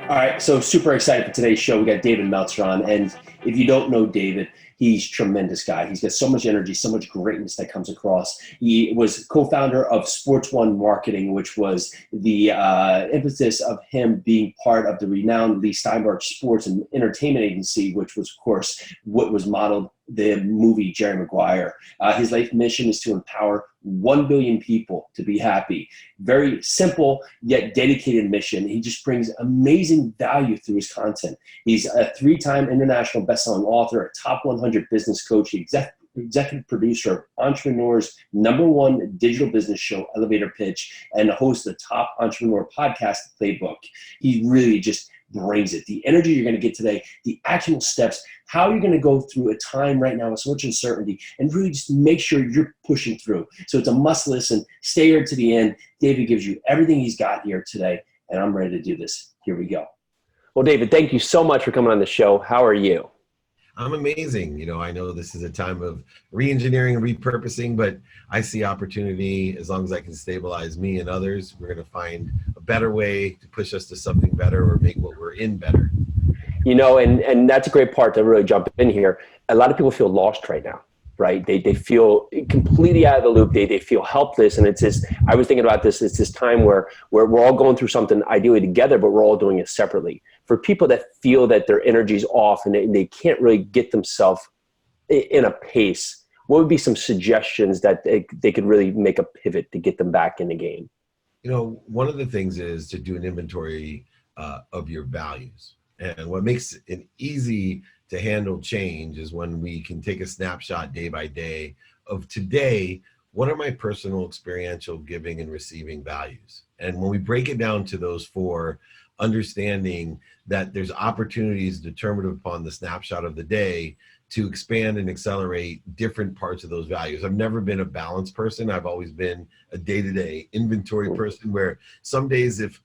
All right, so super excited for today's show. We got David Meltzer on, and if you don't know David, he's a tremendous guy. He's got so much energy, so much greatness that comes across. He was co-founder of Sports One Marketing, which was the emphasis of him being part of the renowned Leigh Steinberg Sports Entertainment Agency, which was, of course, what was modeled the movie Jerry Maguire. His life mission is to empower 1 billion people to be happy. Very simple yet dedicated mission. He just brings amazing value through his content. He's a 3-time international best-selling author, a top 100 business coach, executive producer of Entrepreneur's #1 digital business show, Elevator Pitch, and host of the top entrepreneur podcast, Playbook. He really just brings it. The energy you're going to get today, the actionable steps, how you're going to go through a time right now with so much uncertainty and really just make sure you're pushing through. So it's a must listen. Stay here to the end. David gives you everything he's got here today, and I'm ready to do this. Here we go. Well, David, thank you so much for coming on the show. How are you? I'm amazing. I know this is a time of re-engineering and repurposing, but I see opportunity. As long as I can stabilize me and others, we're going to find a better way to push us to something better or make what we're in better. And that's a great part to really jump in here. A lot of people feel lost right now, right? They feel completely out of the loop. They feel helpless. And it's this, I was thinking about this, it's this time where we're all going through something ideally together, but we're all doing it separately. For people that feel that their energy's off and they can't really get themselves in a pace, what would be some suggestions that they could really make a pivot to get them back in the game? One of the things is to do an inventory of your values. And what makes it easy to handle change is when we can take a snapshot day by day of today, what are my personal, experiential, giving, and receiving values? And when we break it down to those 4, understanding that there's opportunities determined upon the snapshot of the day to expand and accelerate different parts of those values. I've never been a balanced person. I've always been a day-to-day inventory person where some days if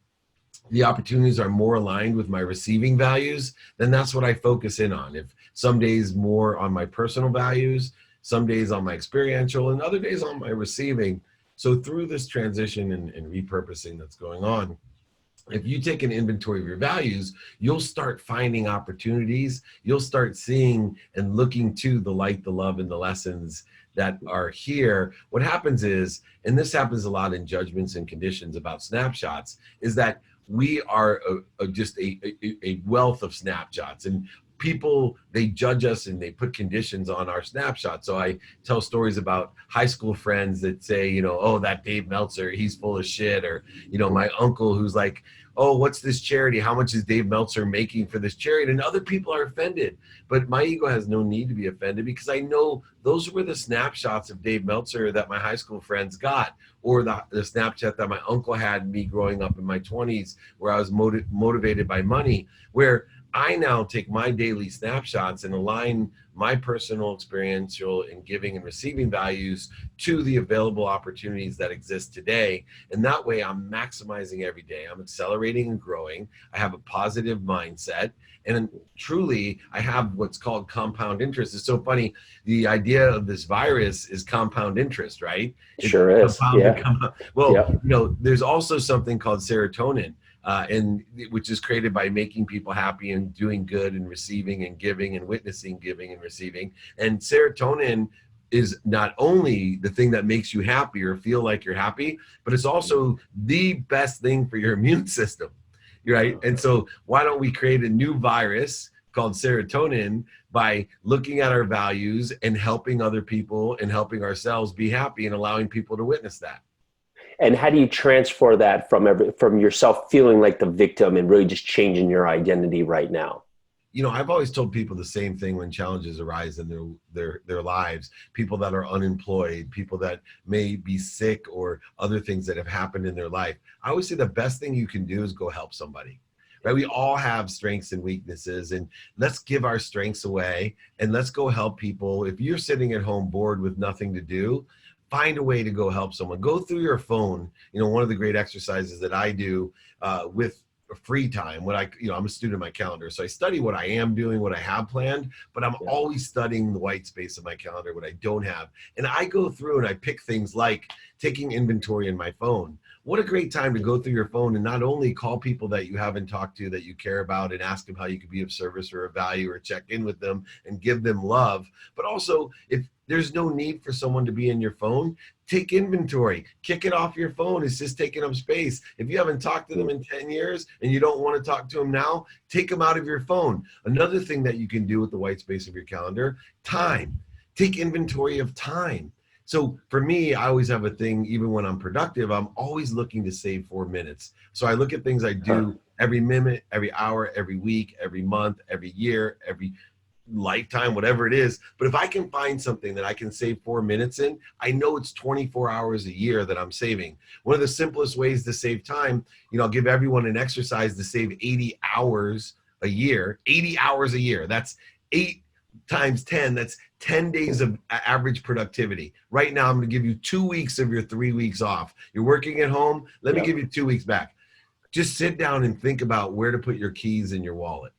the opportunities are more aligned with my receiving values, then that's what I focus in on. If some days more on my personal values, some days on my experiential, and other days on my receiving. So through this transition and repurposing that's going on, if you take an inventory of your values, you'll start finding opportunities. You'll start seeing and looking to the light, the love, and the lessons that are here. What happens is, and this happens a lot in judgments and conditions about snapshots, is that we are just a wealth of snapshots, and people, they judge us and they put conditions on our snapshot. So I tell stories about high school friends that say, oh, that Dave Meltzer, he's full of shit. Or, my uncle who's like, oh, what's this charity? How much is Dave Meltzer making for this charity? And other people are offended. But my ego has no need to be offended because I know those were the snapshots of Dave Meltzer that my high school friends got, or the snapshot that my uncle had me growing up in my 20s where I was motivated by money, where I now take my daily snapshots and align my personal, experiential, and giving and receiving values to the available opportunities that exist today. And that way I'm maximizing every day. I'm accelerating and growing. I have a positive mindset. And truly, I have what's called compound interest. It's so funny. The idea of this virus is compound interest, right? Sure is. Yeah. Well, there's also something called serotonin. And which is created by making people happy and doing good and receiving and giving and witnessing giving and receiving. And serotonin is not only the thing that makes you happy or feel like you're happy, but it's also the best thing for your immune system, right? And so why don't we create a new virus called serotonin by looking at our values and helping other people and helping ourselves be happy and allowing people to witness that? And how do you transfer that from yourself feeling like the victim and really just changing your identity right now? I've always told people the same thing when challenges arise in their lives. People that are unemployed, people that may be sick, or other things that have happened in their life. I always say the best thing you can do is go help somebody. Right? We all have strengths and weaknesses, and let's give our strengths away and let's go help people. If you're sitting at home bored with nothing to do, find a way to go help someone. Go through your phone. One of the great exercises that I do with free time, I'm a student of my calendar, so I study what I am doing, what I have planned, but I'm always studying the white space of my calendar, what I don't have. And I go through and I pick things like taking inventory in my phone. What a great time to go through your phone and not only call people that you haven't talked to, that you care about, and ask them how you could be of service or of value, or check in with them and give them love. But also, if there's no need for someone to be in your phone, take inventory, kick it off your phone. It's just taking up space. If you haven't talked to them in 10 years and you don't want to talk to them now, take them out of your phone. Another thing that you can do with the white space of your calendar, time. Take inventory of time. So for me, I always have a thing, even when I'm productive, I'm always looking to save 4 minutes. So I look at things I do every minute, every hour, every week, every month, every year, every lifetime, whatever it is. But if I can find something that I can save 4 minutes in, I know it's 24 hours a year that I'm saving. One of the simplest ways to save time, I'll give everyone an exercise to save 80 hours a year. 80 hours a year. That's 8 times 10. That's 10 days of average productivity. Right now, I'm going to give you 2 weeks of your 3 weeks off. You're working at home. Let me give you 2 weeks back. Just sit down and think about where to put your keys in your wallet.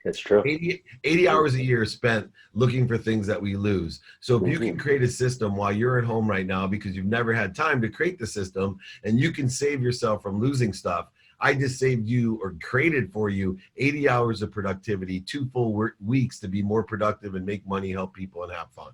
That's true. 80 hours a year spent looking for things that we lose. So if you can create a system while you're at home right now, because you've never had time to create the system, and you can save yourself from losing stuff, I just saved you, or created for you, 80 hours of productivity, 2 full weeks to be more productive and make money, help people, and have fun.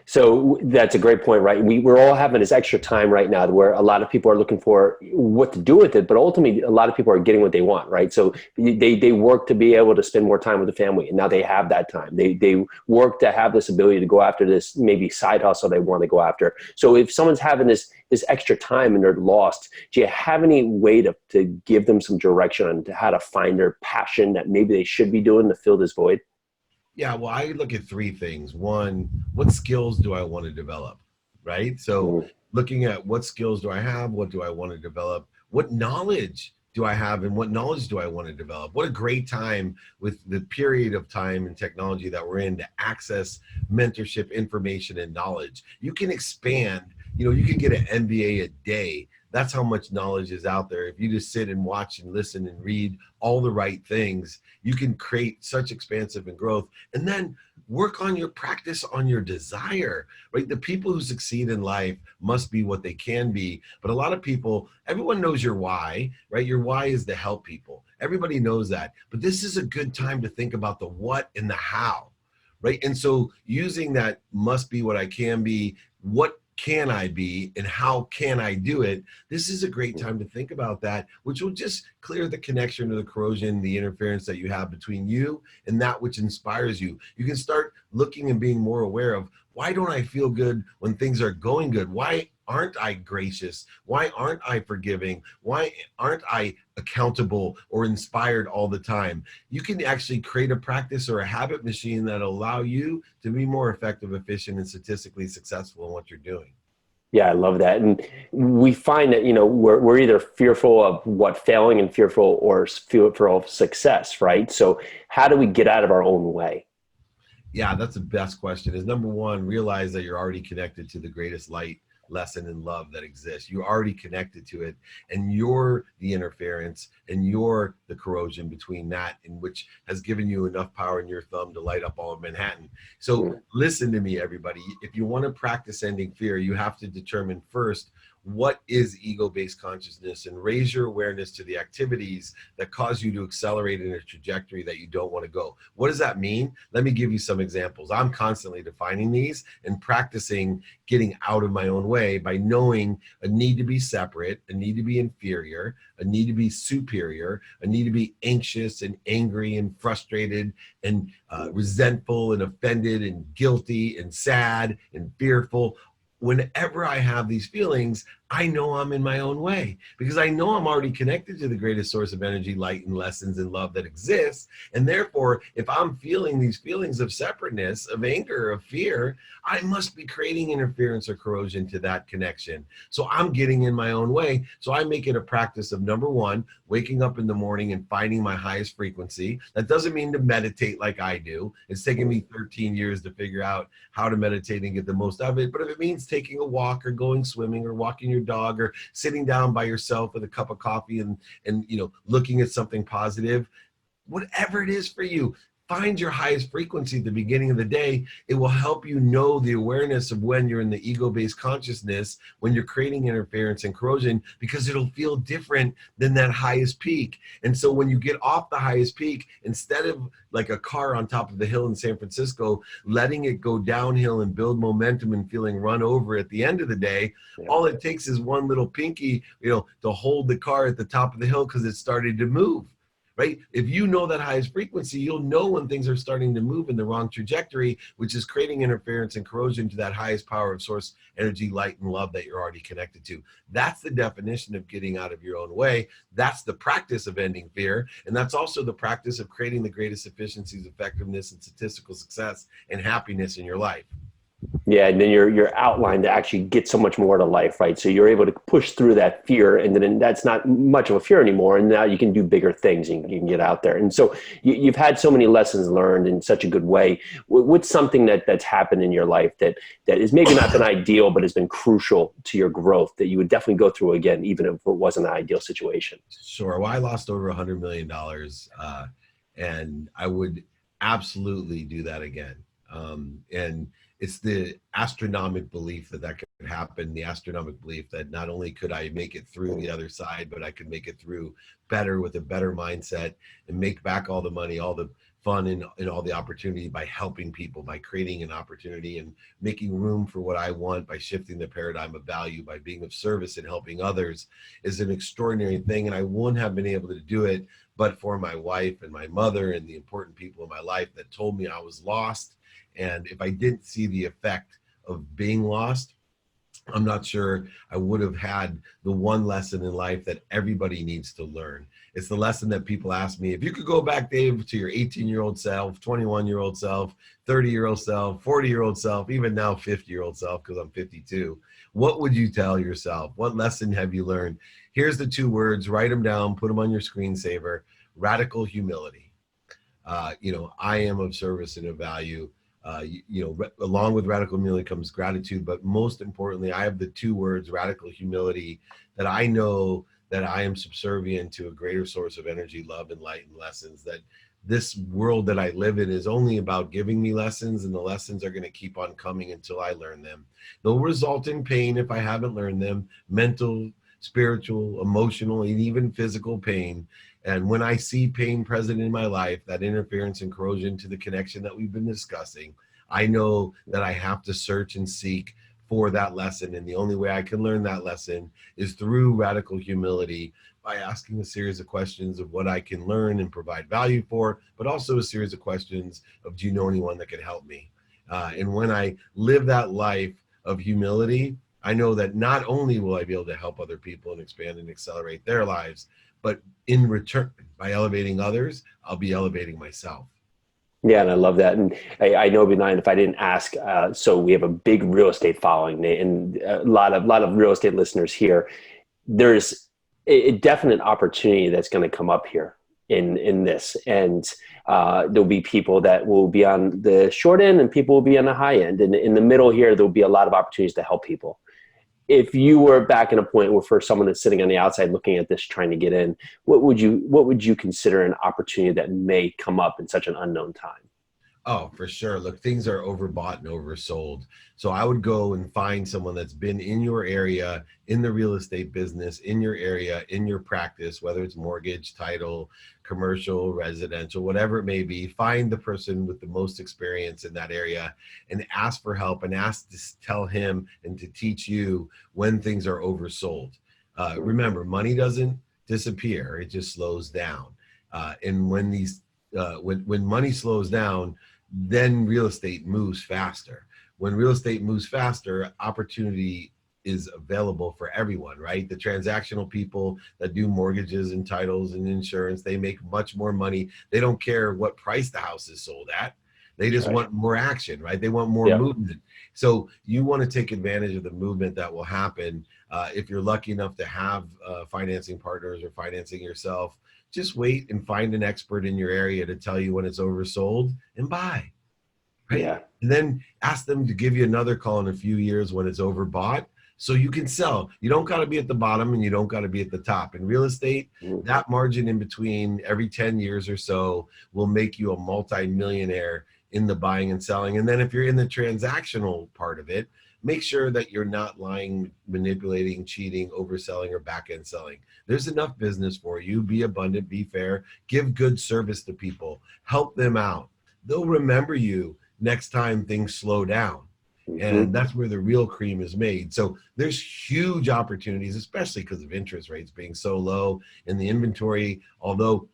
So that's a great point, right? We're all having this extra time right now where a lot of people are looking for what to do with it, but ultimately a lot of people are getting what they want, right? So they work to be able to spend more time with the family, and now they have that time. They work to have this ability to go after this maybe side hustle they want to go after. So if someone's having this extra time and they're lost, do you have any way to give them some direction on how to find their passion that maybe they should be doing to fill this void? Yeah, well, I look at 3 things. One, what skills do I want to develop, right? So looking at what skills do I have, what do I want to develop, what knowledge do I have, and what knowledge do I want to develop? What a great time with the period of time and technology that we're in to access mentorship, information, and knowledge. You can expand, you can get an MBA a day. That's how much knowledge is out there. If you just sit and watch and listen and read all the right things, you can create such expansive and growth. And then work on your practice, on your desire, right? The people who succeed in life must be what they can be. But a lot of people, everyone knows your why, right? Your why is to help people. Everybody knows that. But this is a good time to think about the what and the how, right? And so using that must be what I can be, what can I be, and how can I do it? This is a great time to think about that, which will just clear the connection to the corrosion, the interference that you have between you and that which inspires you. You can start looking and being more aware of, why don't I feel good when things are going good? Why aren't I gracious? Why aren't I forgiving? Why aren't I accountable or inspired all the time? You can actually create a practice or a habit machine that'll allow you to be more effective, efficient, and statistically successful in what you're doing. Yeah, I love that. And we find that, we're either fearful of failing and fearful of success, right? So how do we get out of our own way? Yeah, that's the best question. Is number one, realize that you're already connected to the greatest light, lesson, and love that exists. You're already connected to it, and you're the interference, and you're the corrosion between that, and which has given you enough power in your thumb to light up all of Manhattan. So listen to me, everybody. If you want to practice ending fear, you have to determine first, what is ego-based consciousness, and raise your awareness to the activities that cause you to accelerate in a trajectory that you don't want to go. What does that mean? Let me give you some examples. I'm constantly defining these and practicing getting out of my own way by knowing a need to be separate, a need to be inferior, a need to be superior, a need to be anxious and angry and frustrated and resentful and offended and guilty and sad and fearful. Whenever I have these feelings, I know I'm in my own way, because I know I'm already connected to the greatest source of energy, light, and lessons and love that exists. And therefore, if I'm feeling these feelings of separateness, of anger, of fear, I must be creating interference or corrosion to that connection. So I'm getting in my own way. So I make it a practice of, number one, waking up in the morning and finding my highest frequency. That doesn't mean to meditate like I do. It's taken me 13 years to figure out how to meditate and get the most of it. But if it means taking a walk or going swimming or walking your dog or sitting down by yourself with a cup of coffee and looking at something positive, whatever it is for you, find your highest frequency at the beginning of the day. It will help you know the awareness of when you're in the ego-based consciousness, when you're creating interference and corrosion, because it'll feel different than that highest peak. And so when you get off the highest peak, instead of like a car on top of the hill in San Francisco, letting it go downhill and build momentum and feeling run over at the end of the day, all it takes is one little pinky, to hold the car at the top of the hill because it started to move. Right? If you know that highest frequency, you'll know when things are starting to move in the wrong trajectory, which is creating interference and corrosion to that highest power of source energy, light, and love that you're already connected to. That's the definition of getting out of your own way. That's the practice of ending fear. And that's also the practice of creating the greatest efficiencies, effectiveness, and statistical success and happiness in your life. Yeah, and then you're outlined to actually get so much more to life, right? So you're able to push through that fear, and then that's not much of a fear anymore. And now you can do bigger things, and you can get out there. And so you've had so many lessons learned in such a good way. What's something that's happened in your life that is maybe not been ideal, but has been crucial to your growth that you would definitely go through again, even if it wasn't an ideal situation? Sure. Well, I lost over $100 million, and I would absolutely do that again. And it's the astronomical belief that could happen, the astronomical belief that not only could I make it through the other side, but I could make it through better with a better mindset and make back all the money, all the fun and all the opportunity by helping people, by creating an opportunity and making room for what I want, by shifting the paradigm of value, by being of service and helping others is an extraordinary thing. And I wouldn't have been able to do it but for my wife and my mother and the important people in my life that told me I was lost. And if I didn't see the effect of being lost, I'm not sure I would have had the one lesson in life that everybody needs to learn. It's the lesson that people ask me, if you could go back, Dave, to your 18-year-old self, 21-year-old self, 30-year-old self, 40-year-old self, even now 50-year-old self, because I'm 52, what would you tell yourself? What lesson have you learned? Here's the 2 words, write them down, put them on your screensaver: radical humility. I am of service and of value. Along with radical humility comes gratitude, but most importantly, I have the 2 words, radical humility, that I know that I am subservient to a greater source of energy, love, and light, and lessons, that this world that I live in is only about giving me lessons, and the lessons are going to keep on coming until I learn them. They'll result in pain if I haven't learned them, mental, spiritual, emotional, and even physical pain. And when I see pain present in my life, that interference and corrosion to the connection that we've been discussing, I know that I have to search and seek for that lesson. And the only way I can learn that lesson is through radical humility, by asking a series of questions of what I can learn and provide value for, but also a series of questions of, do you know anyone that can help me? And when I live that life of humility, I know that not only will I be able to help other people and expand and accelerate their lives, but in return, by elevating others, I'll be elevating myself. Yeah, and I love that. And I know, Benign, if I didn't ask, so we have a big real estate following, and a lot of real estate listeners here. There's a definite opportunity that's going to come up here in this, and there'll be people that will be on the short end, and people will be on the high end, and in the middle here, there'll be a lot of opportunities to help people. If you were back in a point where, for someone that's sitting on the outside looking at this, trying to get in, what would you consider an opportunity that may come up in such an unknown time? Oh, for sure. Look, things are overbought and oversold. So I would go and find someone that's been in your area, in the real estate business, in your area, in your practice, whether it's mortgage, title, commercial, residential, whatever it may be. Find the person with the most experience in that area and ask for help, and ask to tell him and to teach you when things are oversold. Remember, money doesn't disappear. It just slows down. And when money slows down, then real estate moves faster. When real estate moves faster, opportunity is available for everyone, right? The transactional people that do mortgages and titles and insurance, they make much more money. They don't care what price the house is sold at. They just want more action, right? They want more movement. So you want to take advantage of the movement that will happen. If you're lucky enough to have financing partners or financing yourself, just wait and find an expert in your area to tell you when it's oversold and buy. Right? Yeah. And then ask them to give you another call in a few years when it's overbought. so you can sell. You don't got to be at the bottom and you don't got to be at the top. In real estate, that margin in between every 10 years or so will make you a multi-millionaire in the buying and selling. And then if you're in the transactional part of it, make sure that you're not lying, manipulating, cheating, overselling, or back-end selling. There's enough business for you. Be abundant, be fair, give good service to people, help them out. They'll remember you next time things slow down. And that's where the real cream is made. So there's huge opportunities, especially because of interest rates being so low, and the inventory, although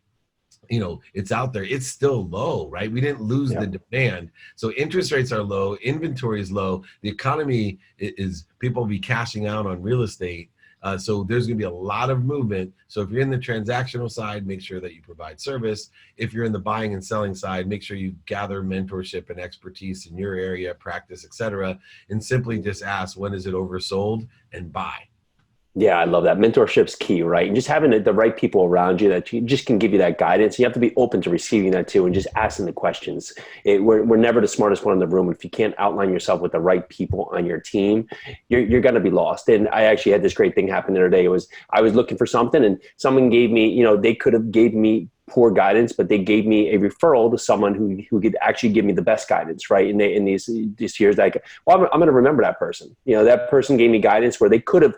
it's out there, it's still low, right? We didn't lose the demand. So interest rates are low, inventory is low, the economy is, people will be cashing out on real estate. So there's going to be a lot of movement. So if you're in the transactional side, make sure that you provide service. If you're in the buying and selling side, make sure you gather mentorship and expertise in your area, practice, etc. And simply just ask, when is it oversold, and buy. Yeah, I love that. Mentorship's key, right? And just having the right people around you that just can give you that guidance. You have to be open to receiving that too, and just asking the questions. We're never the smartest one in the room. If you can't outline yourself with the right people on your team, you're going to be lost. And I actually had this great thing happen the other day. I was looking for something, and someone gave me, they could have gave me poor guidance, but they gave me a referral to someone who could actually give me the best guidance, right? In these years, I'm going to remember that person. That person gave me guidance where they could have,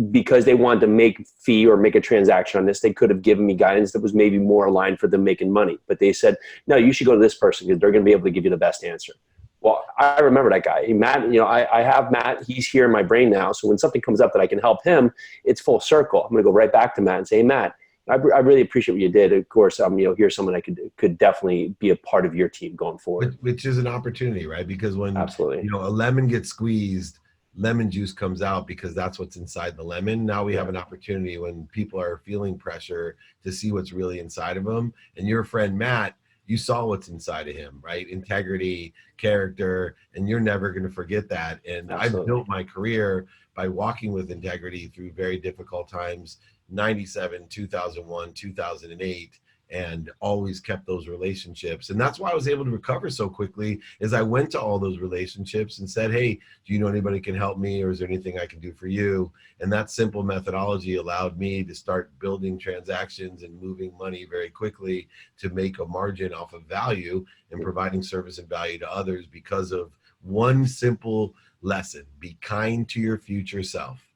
because they wanted to make fee or make a transaction on this, they could have given me guidance that was maybe more aligned for them making money. But they said, no, you should go to this person because they're going to be able to give you the best answer. Well, I remember that guy, Matt. I have Matt. He's here in my brain now. So when something comes up that I can help him, it's full circle. I'm going to go right back to Matt and say, hey, Matt, I really appreciate what you did. Of course, here's someone that could definitely be a part of your team going forward. Which is an opportunity, right? Because when absolutely, a lemon gets squeezed, lemon juice comes out because that's what's inside the lemon. Now we have an opportunity when people are feeling pressure to see what's really inside of them. And your friend Matt, you saw what's inside of him, right? Integrity, character, and you're never going to forget that. And I've built my career by walking with integrity through very difficult times. 97, 2001, 2008, and always kept those relationships. And that's why I was able to recover so quickly, is I went to all those relationships and said, hey, do you know anybody who can help me, or is there anything I can do for you? And that simple methodology allowed me to start building transactions and moving money very quickly to make a margin off of value and providing service and value to others because of one simple lesson: be kind to your future self.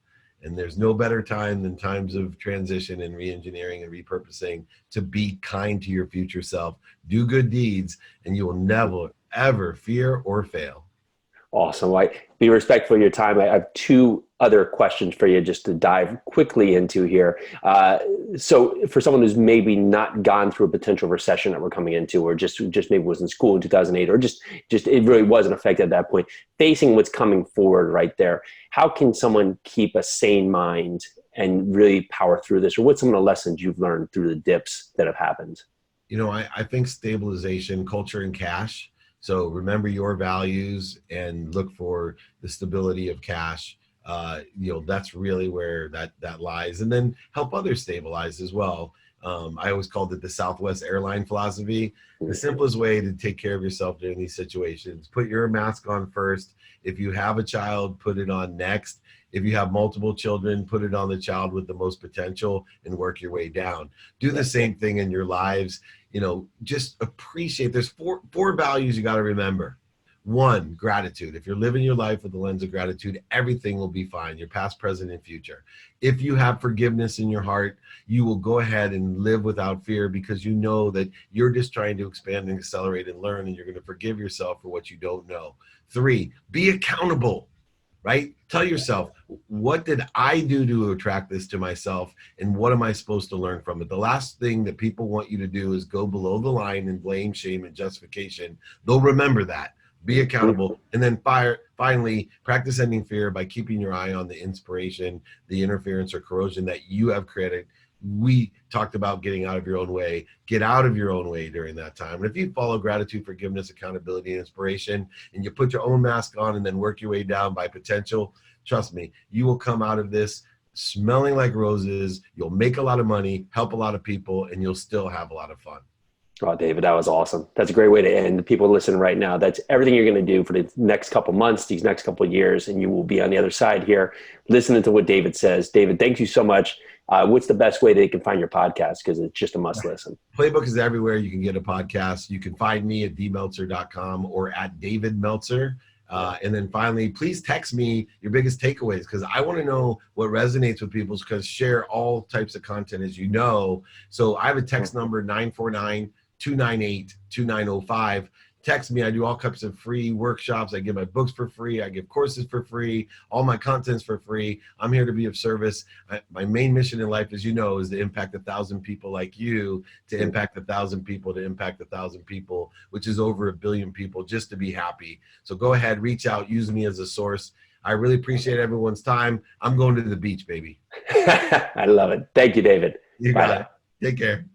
And there's no better time than times of transition and re-engineering and repurposing to be kind to your future self. Do good deeds, and you will never, ever fear or fail. Awesome. Be respectful of your time. I have two other questions for you just to dive quickly into here. So for someone who's maybe not gone through a potential recession that we're coming into, or just maybe was in school in 2008, or just it really wasn't affected at that point, facing what's coming forward right there, how can someone keep a sane mind and really power through this? Or what's some of the lessons you've learned through the dips that have happened? I think stabilization, culture, and cash. So remember your values and look for the stability of cash. That's really where that lies. And then help others stabilize as well. I always called it the Southwest airline philosophy. The simplest way to take care of yourself during these situations: put your mask on first. If you have a child, put it on next. If you have multiple children, put it on the child with the most potential and work your way down. Do the same thing in your lives. Just appreciate. There's four values you got to remember. 1, gratitude. If you're living your life with the lens of gratitude, everything will be fine, your past, present, and future. If you have forgiveness in your heart, you will go ahead and live without fear because you know that you're just trying to expand and accelerate and learn, and you're going to forgive yourself for what you don't know. 3, be accountable, right? Tell yourself, what did I do to attract this to myself, and what am I supposed to learn from it? The last thing that people want you to do is go below the line and blame, shame, and justification. They'll remember that. Be accountable. And then finally, practice ending fear by keeping your eye on the inspiration, the interference or corrosion that you have created. We talked about getting out of your own way. Get out of your own way during that time. And if you follow gratitude, forgiveness, accountability, and inspiration, and you put your own mask on and then work your way down by potential, trust me, you will come out of this smelling like roses. You'll make a lot of money, help a lot of people, and you'll still have a lot of fun. Oh, David, that was awesome. That's a great way to end. The people listening right now, that's everything you're going to do for the next couple months, these next couple of years, and you will be on the other side here listening to what David says. David, thank you so much. What's the best way they can find your podcast? Because it's just a must listen. Playbook is everywhere. You can get a podcast. You can find me at dmeltzer.com or at David Meltzer. And then finally, please text me your biggest takeaways, because I want to know what resonates with people, because share all types of content, as you know. So I have a text number, 949-298-2905. Text me. I do all types of free workshops. I give my books for free. I give courses for free. All my content's for free. I'm here to be of service. My main mission in life, as you know, is to impact 1,000 people like you, to impact 1,000 people, to impact 1,000 people, which is over 1 billion people, just to be happy. So go ahead, reach out, use me as a source. I really appreciate everyone's time. I'm going to the beach, baby. I love it. Thank you, David. You got it. Take care.